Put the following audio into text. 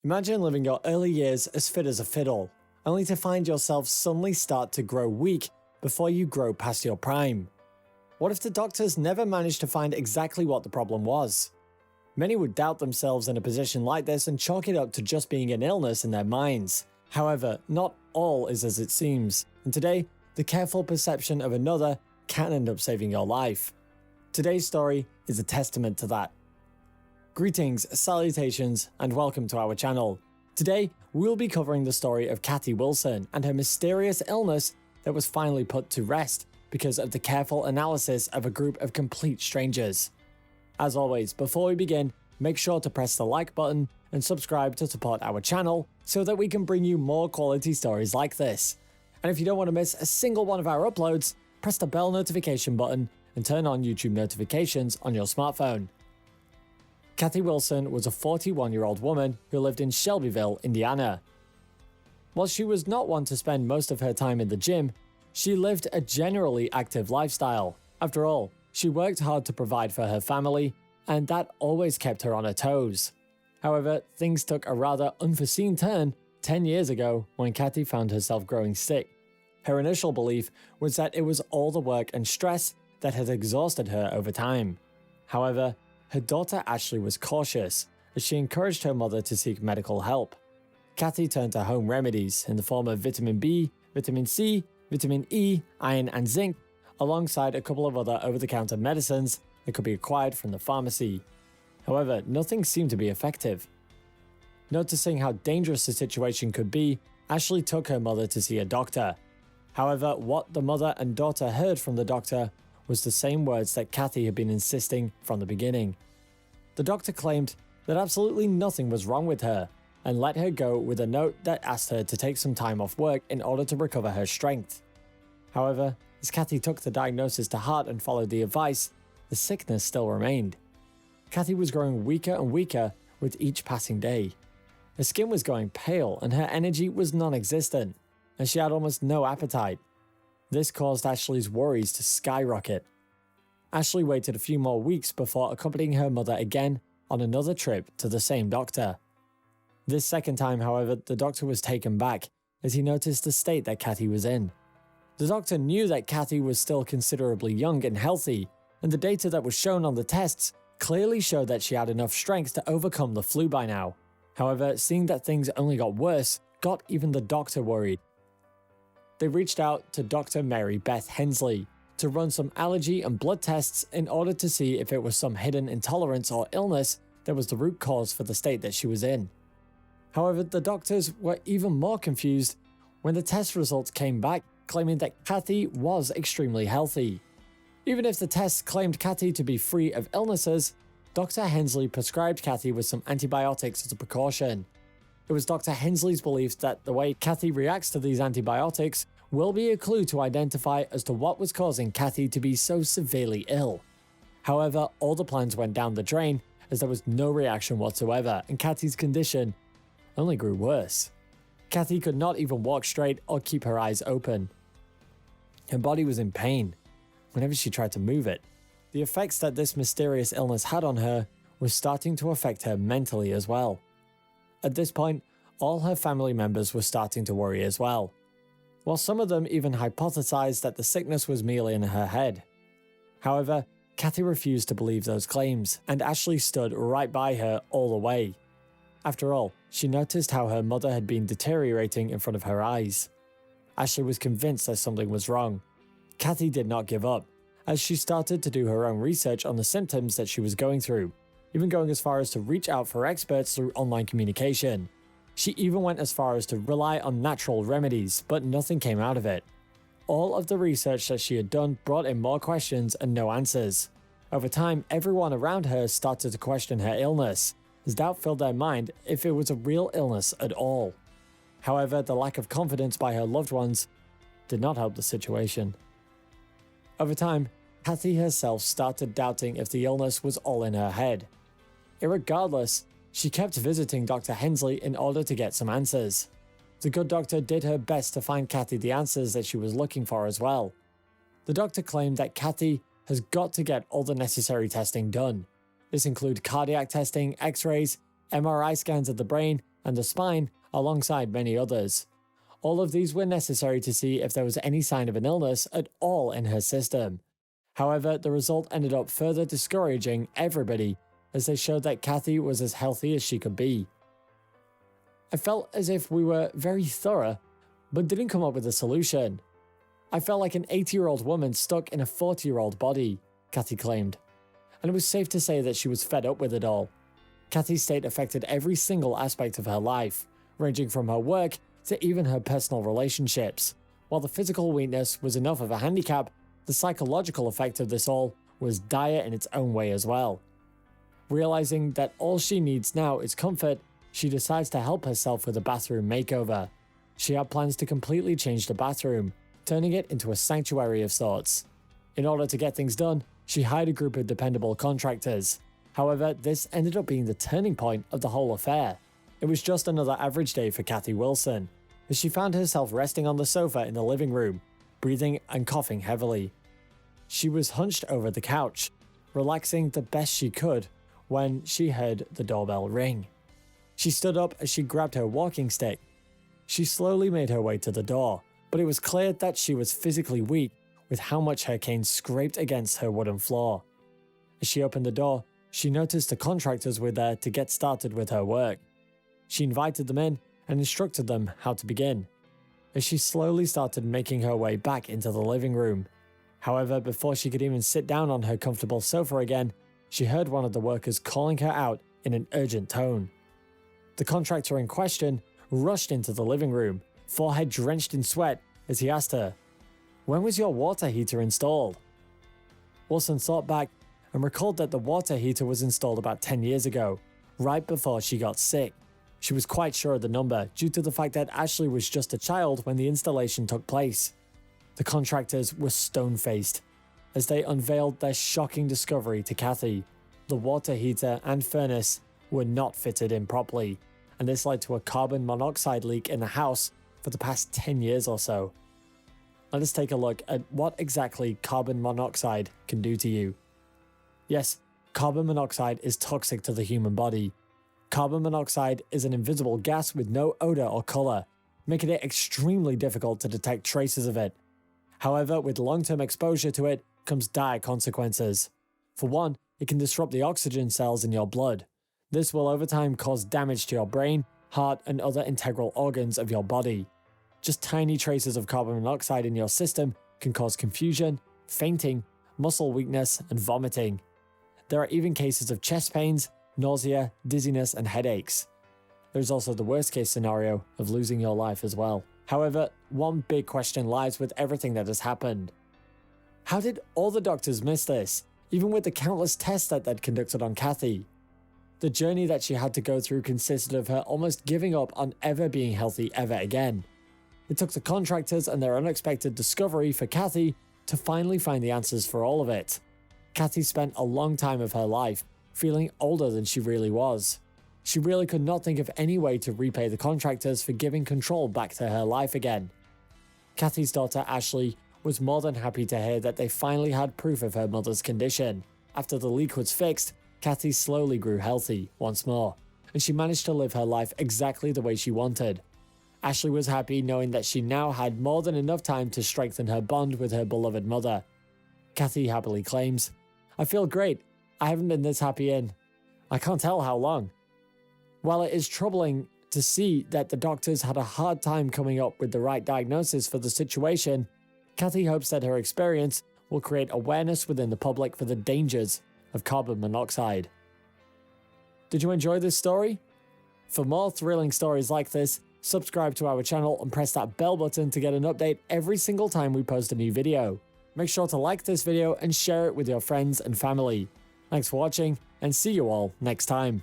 Imagine living your early years as fit as a fiddle, only to find yourself suddenly start to grow weak before you grow past your prime. What if the doctors never managed to find exactly what the problem was? Many would doubt themselves in a position like this and chalk it up to just being an illness in their minds. However, not all is as it seems, and today, the careful perception of another can end up saving your life. Today's story is a testament to that. Greetings, salutations, and welcome to our channel. Today, we'll be covering the story of Kathi Wilson and her mysterious illness that was finally put to rest because of the careful analysis of a group of complete strangers. As always, before we begin, make sure to press the like button and subscribe to support our channel so that we can bring you more quality stories like this. And if you don't want to miss a single one of our uploads, press the bell notification button and turn on YouTube notifications on your smartphone. Kathi Wilson was a 41-year-old woman who lived in Shelbyville, Indiana. While she was not one to spend most of her time in the gym, she lived a generally active lifestyle. After all, she worked hard to provide for her family, and that always kept her on her toes. However, things took a rather unforeseen turn 10 years ago when Kathi found herself growing sick. Her initial belief was that it was all the work and stress that had exhausted her over time. However, her daughter Ashley was cautious, as she encouraged her mother to seek medical help. Kathi turned to home remedies in the form of vitamin B, vitamin C, vitamin E, iron and zinc, alongside a couple of other over-the-counter medicines that could be acquired from the pharmacy. However, nothing seemed to be effective. Noticing how dangerous the situation could be, Ashley took her mother to see a doctor. However, what the mother and daughter heard from the doctor was the same words that Kathi had been insisting from the beginning. The doctor claimed that absolutely nothing was wrong with her, and let her go with a note that asked her to take some time off work in order to recover her strength. However, as Kathi took the diagnosis to heart and followed the advice, the sickness still remained. Kathi was growing weaker and weaker with each passing day. Her skin was going pale and her energy was non-existent, and she had almost no appetite. This caused Ashley's worries to skyrocket. Ashley waited a few more weeks before accompanying her mother again on another trip to the same doctor. This second time, however, the doctor was taken back as he noticed the state that Kathi was in. The doctor knew that Kathi was still considerably young and healthy, and the data that was shown on the tests clearly showed that she had enough strength to overcome the flu by now. However, seeing that things only got worse got even the doctor worried. They reached out to Dr. Mary Beth Hensley to run some allergy and blood tests in order to see if it was some hidden intolerance or illness that was the root cause for the state that she was in. However, the doctors were even more confused when the test results came back claiming that Kathi was extremely healthy. Even if the tests claimed Kathi to be free of illnesses, Dr. Hensley prescribed Kathi with some antibiotics as a precaution. It was Dr. Hensley's belief that the way Kathi reacts to these antibiotics will be a clue to identify as to what was causing Kathi to be so severely ill. However, all the plans went down the drain as there was no reaction whatsoever, and Kathi's condition only grew worse. Kathi could not even walk straight or keep her eyes open. Her body was in pain whenever she tried to move it. The effects that this mysterious illness had on her was starting to affect her mentally as well. At this point, all her family members were starting to worry as well, while some of them even hypothesized that the sickness was merely in her head. However, Kathi refused to believe those claims, and Ashley stood right by her all the way. After all, she noticed how her mother had been deteriorating in front of her eyes. Ashley was convinced that something was wrong. Kathi did not give up, as she started to do her own research on the symptoms that she was going through, even going as far as to reach out for experts through online communication. She even went as far as to rely on natural remedies, but nothing came out of it. All of the research that she had done brought in more questions and no answers. Over time, everyone around her started to question her illness, as doubt filled their mind if it was a real illness at all. However, the lack of confidence by her loved ones did not help the situation. Over time, Kathi herself started doubting if the illness was all in her head. Irregardless, she kept visiting Dr. Hensley in order to get some answers. The good doctor did her best to find Kathi the answers that she was looking for as well. The doctor claimed that Kathi has got to get all the necessary testing done. This includes cardiac testing, x-rays, MRI scans of the brain and the spine, alongside many others. All of these were necessary to see if there was any sign of an illness at all in her system. However, the result ended up further discouraging everybody, as they showed that Kathi was as healthy as she could be. I felt as if we were very thorough, but didn't come up with a solution. I felt like an 80-year-old woman stuck in a 40-year-old body, Kathi claimed. And it was safe to say that she was fed up with it all. Kathi's state affected every single aspect of her life, ranging from her work to even her personal relationships. While the physical weakness was enough of a handicap, the psychological effect of this all was dire in its own way as well. Realizing that all she needs now is comfort, she decides to help herself with a bathroom makeover. She had plans to completely change the bathroom, turning it into a sanctuary of sorts. In order to get things done, she hired a group of dependable contractors. However, this ended up being the turning point of the whole affair. It was just another average day for Kathi Wilson, as she found herself resting on the sofa in the living room, breathing and coughing heavily. She was hunched over the couch, relaxing the best she could, when she heard the doorbell ring. She stood up as she grabbed her walking stick. She slowly made her way to the door, but it was clear that she was physically weak with how much her cane scraped against her wooden floor. As she opened the door, she noticed the contractors were there to get started with her work. She invited them in and instructed them how to begin, as she slowly started making her way back into the living room. However, before she could even sit down on her comfortable sofa again, she heard one of the workers calling her out in an urgent tone. The contractor in question rushed into the living room, forehead drenched in sweat, as he asked her, "When was your water heater installed?" Wilson thought back and recalled that the water heater was installed about 10 years ago, right before she got sick. She was quite sure of the number due to the fact that Ashley was just a child when the installation took place. The contractors were stone-faced as they unveiled their shocking discovery to Kathi. The water heater and furnace were not fitted in properly, and this led to a carbon monoxide leak in the house for the past 10 years or so. Let us take a look at what exactly carbon monoxide can do to you. Yes, carbon monoxide is toxic to the human body. Carbon monoxide is an invisible gas with no odor or color, making it extremely difficult to detect traces of it. However, with long-term exposure to it comes dire consequences. For one, it can disrupt the oxygen cells in your blood. This will over time cause damage to your brain, heart, and other integral organs of your body. Just tiny traces of carbon monoxide in your system can cause confusion, fainting, muscle weakness, and vomiting. There are even cases of chest pains, nausea, dizziness, and headaches. There's also the worst case scenario of losing your life as well. However, one big question lies with everything that has happened. How did all the doctors miss this, even with the countless tests that they'd conducted on Kathi? The journey that she had to go through consisted of her almost giving up on ever being healthy ever again. It took the contractors and their unexpected discovery for Kathi to finally find the answers for all of it. Kathi spent a long time of her life feeling older than she really was. She really could not think of any way to repay the contractors for giving control back to her life again. Kathi's daughter Ashley was more than happy to hear that they finally had proof of her mother's condition. After the leak was fixed, Kathi slowly grew healthy once more, and she managed to live her life exactly the way she wanted. Ashley was happy knowing that she now had more than enough time to strengthen her bond with her beloved mother. Kathi happily claims, "I feel great. I haven't been this happy in I can't tell how long." While it is troubling to see that the doctors had a hard time coming up with the right diagnosis for the situation, Kathi hopes that her experience will create awareness within the public for the dangers of carbon monoxide. Did you enjoy this story? For more thrilling stories like this, subscribe to our channel and press that bell button to get an update every single time we post a new video. Make sure to like this video and share it with your friends and family. Thanks for watching, and see you all next time.